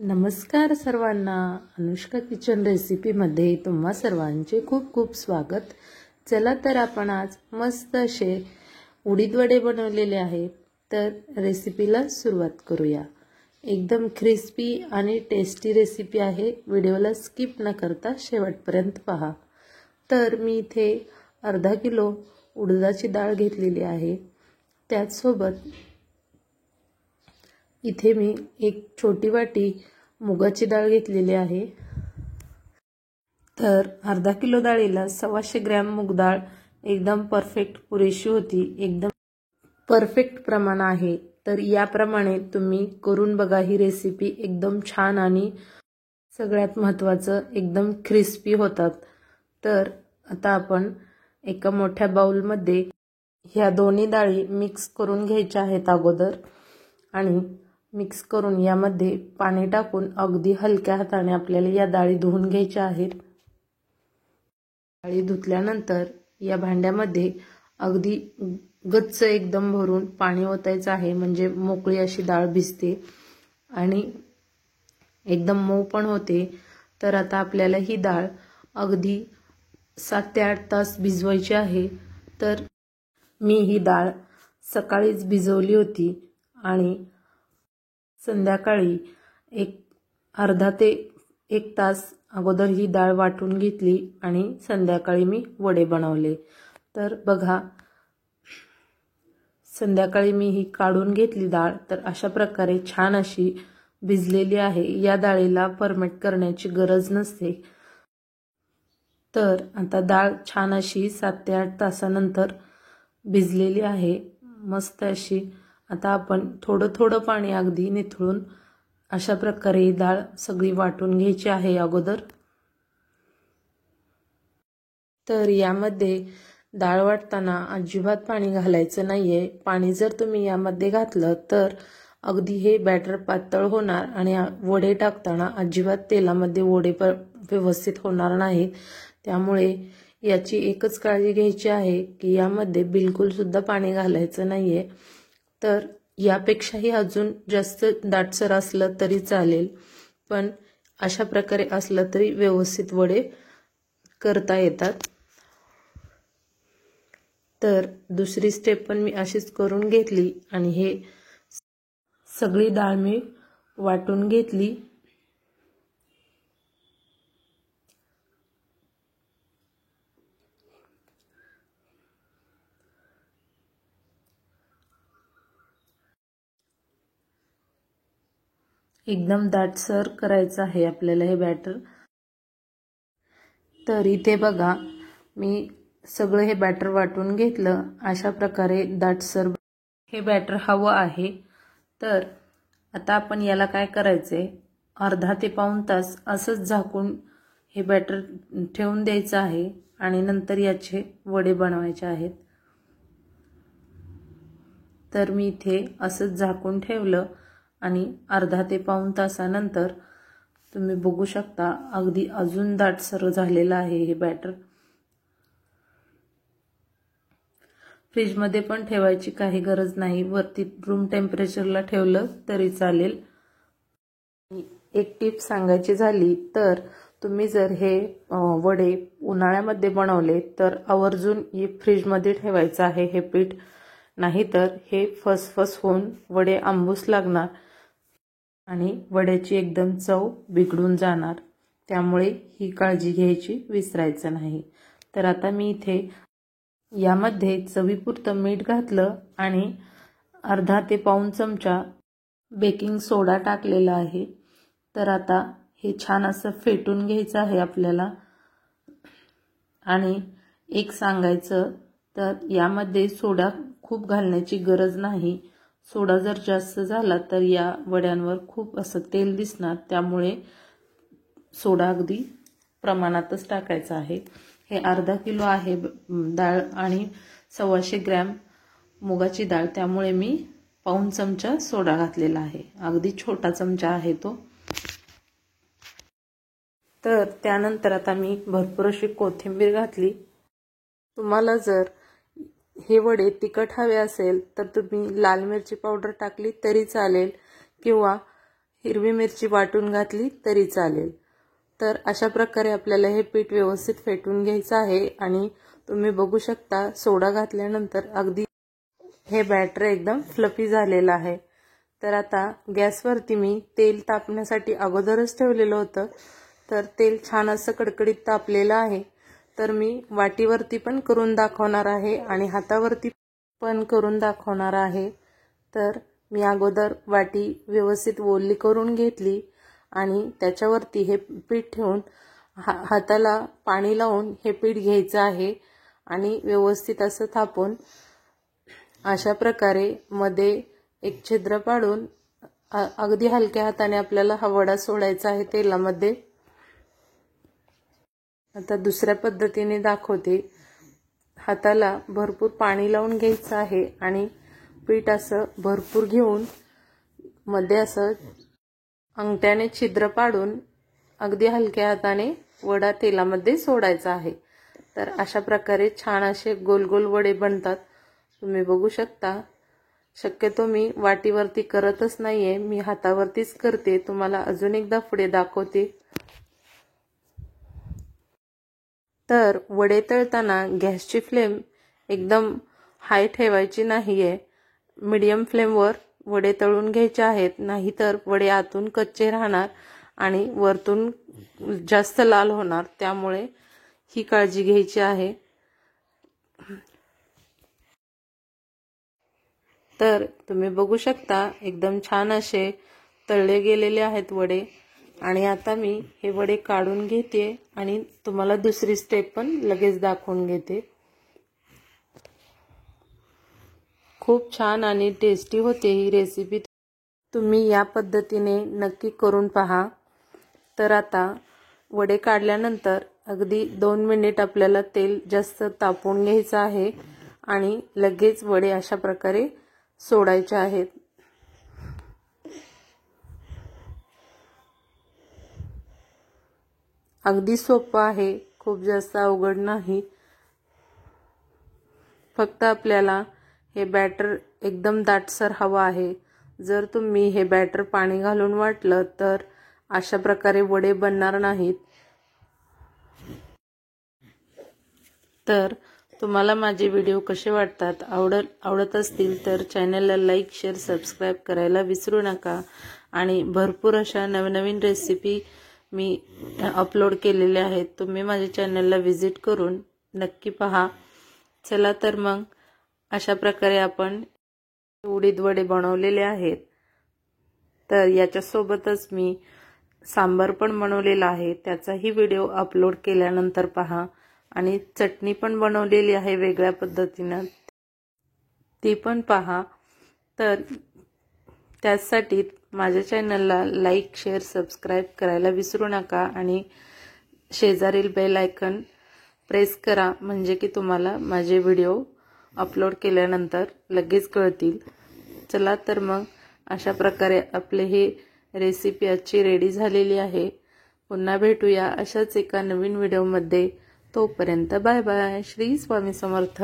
नमस्कार सर्वांना, अनुष्का किचन रेसिपीमध्ये तुम्हा सर्वांचे खूप खूप स्वागत। चला तर आपण आज मस्त असे उडीद वडे बनवलेले आहेत, तर रेसिपीला सुरुवात करूया। एकदम क्रिस्पी आणि टेस्टी रेसिपी आहे, व्हिडिओला स्किप न करता शेवटपर्यंत पहा। तर मी इथे अर्धा किलो उडदाची डाळ घेतलेली आहे, त्याचसोबत इथे मी एक छोटी वाटी मुगाची डाळ घेतलेली आहे। तर अर्धा किलो डाळीला 125 ग्रॅम मूग डाळ एकदम परफेक्ट पुरेशी होती, एकदम परफेक्ट प्रमाण आहे। तर याप्रमाणे तुम्ही करून बघा, ही रेसिपी एकदम छान आणि सगळ्यात महत्त्वाचं एकदम क्रिस्पी होतात। तर आता आपण एका मोठ्या बाउलमध्ये ह्या दोन्ही डाळी मिक्स करून घ्यायच्या आहेत अगोदर, आणि मिक्स करून यामध्ये पाणी टाकून अगदी हलक्या हाताने आपल्याला या डाळी धुवून घ्यायच्या आहेत। डाळी धुतल्यानंतर या भांड्यामध्ये अगदी गच्च एकदम भरून पाणी ओतायचं आहे, म्हणजे मोकळी अशी डाळ भिजते आणि एकदम मऊ पण होते। तर आता आपल्याला ही डाळ अगदी 7 ते 8 तास भिजवायची आहे। तर मी ही डाळ सकाळीच भिजवली होती आणि संध्याकाळी अर्धा ते 1 तास अगोदर ही डाळ वाटून घेतली आणि संध्याकाळी मी वडे बनवले। तर बघा, संध्याकाळी मी ही काढून घेतली डाळ, तर अशा प्रकारे छान अशी भिजलेली आहे। या डाळीला फर्मेंट करण्याची गरज नसते। तर आता डाळ छान अशी 7 ते 8 तासानंतर भिजलेली आहे, मस्त अशी। आता आपण थोडं थोडं पाणी अगदी निथळून अशा प्रकारे डाळ सगळी वाटून घ्यायची आहे अगोदर। तर यामध्ये डाळ वाटताना अजिबात पाणी घालायचं नाहीये। पाणी जर तुम्ही यामध्ये घातलं तर अगदी हे बॅटर पातळ होणार आणि वडे टाकताना अजिबात तेलामध्ये वडे व्यवस्थित होणार नाहीत। त्यामुळे याची एकच काळजी घ्यायची आहे की यामध्ये बिलकुल सुद्धा पाणी घालायचं नाहीये। तर यापेक्षाही अजून जास्त दाटसर असलं तरी चालेल, पण अशा प्रकारे असलं तरी व्यवस्थित वडे करता येतात। तर दुसरी स्टेप पण मी अशीच करून घेतली आणि हे सगळी डाळ मी वाटून घेतली। एकदम दाटसर करायचं आहे आपल्याला हे बॅटर। तर इथे बघा, मी सगळं हे बॅटर वाटून घेतलं। अशा प्रकारे दाटसर हे बॅटर हवं आहे। तर आता आपण याला काय करायचंय, अर्धा ते पाऊण तास असंच झाकून हे बॅटर ठेवून द्यायचं आहे आणि नंतर याचे वडे बनवायचे आहेत। तर मी इथे असंच झाकून ठेवलं आणि अर्धा ते पाऊण तासानंतर तुम्ही बघू शकता, अगदी अजून दाटसर झालेलं आहे हे बॅटर। फ्रीजमध्ये पण ठेवायची काही गरज नाही, वरती रूम टेम्परेचरला ठेवलं तरी चालेल। एक टिप सांगायची झाली तर तुम्ही जर हे वडे उन्हाळ्यामध्ये बनवले तर आवर्जून फ्रीजमध्ये ठेवायचं आहे हे पीठ, नाहीतर हे फसफस होऊन वडे आंबूस लागणार आणि वड्याची एकदम चव बिघडून जाणार। त्यामुळे ही काळजी घ्यायची विसरायचं नाही। तर आता मी इथे यामध्ये चवीपुरतं मीठ घातलं आणि अर्धा ते पाऊण चमचा बेकिंग सोडा टाकलेला आहे। तर आता हे छान असं फेटून घ्यायचं आहे आपल्याला। आणि एक सांगायचं तर यामध्ये सोडा खूप घालण्याची गरज नाही। सोडा जर जास्त झाला तर या वड्यांवर खूप असं तेल दिसणार, त्यामुळे सोडा अगदी प्रमाणातच टाकायचा आहे। हे अर्धा किलो आहे डाळ आणि 125 ग्रॅम मुगाची डाळ, त्यामुळे मी पाऊण चमचा सोडा घातलेला आहे, अगदी छोटा चमचा आहे तो। तर त्यानंतर आता मी भरपूर अशी कोथिंबीर घातली। तुम्हाला जर हे वडे तिखट हवे असेल तर तुम्ही लाल मिरची पावडर टाकली तरी चालेल, किंवा हिरवी मिरची वाटून घातली तरी चालेल। तर अशा प्रकारे आपल्याला हे पीठ व्यवस्थित फेटून घ्यायचं आहे आणि तुम्ही बघू शकता सोडा घातल्यानंतर अगदी हे बॅटर एकदम फ्लफी झालेलं आहे। तर आता गॅसवरती मी तेल तापण्यासाठी अगोदरच ठेवलेलं होतं, तर तेल छान असं कडकडीत तापलेलं आहे। तर मी वाटीवरती पण करून दाखवणार आहे आणि हातावरती पण करून दाखवणार आहे। तर मी अगोदर वाटी व्यवस्थित ओली करून घेतली आणि त्याच्यावरती हे पीठ ठेवून हाताला पाणी लावून हे पीठ घ्यायचं आहे आणि व्यवस्थित असं थापून अशा प्रकारे मध्ये एक छिद्र पाडून अगदी हलक्या हाताने आपल्याला हा वडा सोडायचा आहे तेलामध्ये। आता दुसऱ्या पद्धतीने दाखवते। हाताला भरपूर पाणी लावून घ्यायचं आहे आणि पीठ असं भरपूर घेऊन मध्ये असं अंगठ्याने छिद्र पाडून अगदी हलक्या हाताने वडा तेलामध्ये सोडायचा आहे। तर अशा प्रकारे छान असे गोल गोल वडे बनतात, तुम्ही बघू शकता। शक्यतो मी वाटीवरती करतच नाहीये, मी हातावरतीच करते। तुम्हाला अजून एकदा पुढे दाखवते। तर वडे तळताना गॅसची फ्लेम एकदम हाय ठेवायची नाहीये, मीडियम फ्लेमवर वडे तळून घ्यायचे आहेत, नाहीतर वडे आतून कच्चे राहणार आणि वरतून जास्त लाल होणार, त्यामुळे ही काळजी घ्यायची आहे। तर तुम्ही बघू शकता एकदम छान असे तळले गेलेले आहेत वडे आणि आता मी हे वडे काढून घेते आणि तुम्हाला दुसरी स्टेप पण लगेच दाखवून घेते। खूप छान आणि टेस्टी होते ही रेसिपी, तुम्ही या पद्धतीने नक्की करून पहा। तर आता वडे काढल्यानंतर अगदी 2 मिनिट आपल्याला तेल जास्त तापवून घ्यायचं आहे आणि लगेच वडे अशा प्रकारे सोडायचे आहेत। अगदी सोपं आहे, खूप जास्त अवघड नाही। फक्त आपल्याला हे बॅटर एकदम दाटसर हवं आहे। जर तुम्ही हे बॅटर पाणी घालून वाटलं तर अशा प्रकारे वडे बनणार नाहीत। तर तुम्हाला माझे व्हिडिओ कसे वाटतात, आवडत असतील तर चॅनलला लाईक, शेअर, सबस्क्राईब करायला विसरू नका आणि भरपूर अशा नवनवीन रेसिपी मी अपलोड केलेल्या आहेत, तुम्ही माझ्या चॅनलला व्हिजिट करून नक्की पहा। चला तर मग अशा प्रकारे आपण उडीद वडे बनवलेले आहेत। तर याच्यासोबतच मी सांबार पण बनवलेला आहे, त्याचाही व्हिडिओ अपलोड केल्यानंतर पहा आणि चटणी पण बनवलेली आहे वेगळ्या पद्धतीने, ती पण पहा। तर त्यासाठी माझ्या चॅनलला लाईक, शेअर, सबस्क्राईब करायला विसरू नका आणि शेजारील बेल आयकॉन प्रेस करा, म्हणजे की तुम्हाला माझे व्हिडिओ अपलोड केल्यानंतर लगेच कळतील। चला तर मग अशा प्रकारे आपले हे रेसिपी आजची रेडी झालेली आहे। पुन्हा भेटूया अशाच एका नवीन व्हिडिओमध्ये, तोपर्यंत बाय बाय। श्री स्वामी समर्थ।